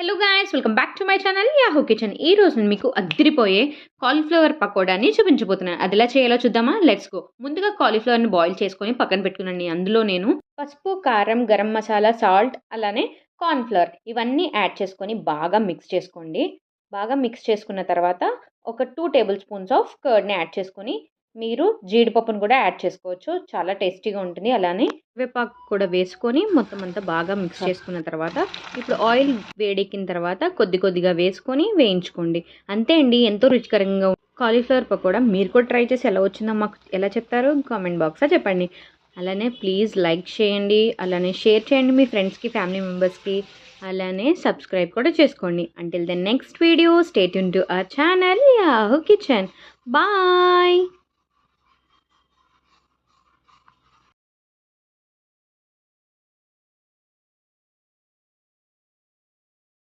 Hello guys, welcome back to my channel Yahoo kitchen. ఈ రోజు నేను మీకు అదిరిపోయే కాలీఫ్లవర్ పకోడాని చూపించబోతున్నాను. అది ఎలా చేయాలో చూద్దామా? Let's go. ముందుగా కాలీఫ్లవర్ని బాయిల్ చేసుకొని పక్కన పెట్టుకున్నాను. అందులో నేను పసుపు, కారం, గరం మసాలా, సాల్ట్, అలానే కార్న్‌ఫ్లవర్ ఇవన్నీ యాడ్ చేసుకొని బాగా మిక్స్ చేసుకోండి. బాగా మిక్స్ చేసుకున్న తర్వాత ఒక 2 టేబుల్ స్పూన్స్ ఆఫ్ కర్డ్‌ని యాడ్ చేసుకొని మీరు జీడిపప్పును కూడా యాడ్ చేసుకోవచ్చు. చాలా టేస్టీగా ఉంటుంది. అలానే కరివేపాకు కూడా వేసుకొని మొత్తం అంతా బాగా మిక్స్ చేసుకున్న తర్వాత ఇప్పుడు ఆయిల్ వేడెక్కిన తర్వాత కొద్ది కొద్దిగా వేసుకొని వేయించుకోండి. అంతే అండి, ఎంతో రుచికరంగా కాలీఫ్లవర్ పకోడా. మీరు కూడా ట్రై చేసి ఎలా వచ్చిందో మాకు ఎలా చెప్తారో కామెంట్ బాక్స్లో చెప్పండి. అలానే ప్లీజ్ లైక్ చేయండి, అలానే షేర్ చేయండి మీ ఫ్రెండ్స్కి, ఫ్యామిలీ మెంబర్స్కి. అలానే సబ్స్క్రైబ్ కూడా చేసుకోండి. Until the next video, stay tune to our channel Yahoo kitchen. Bye.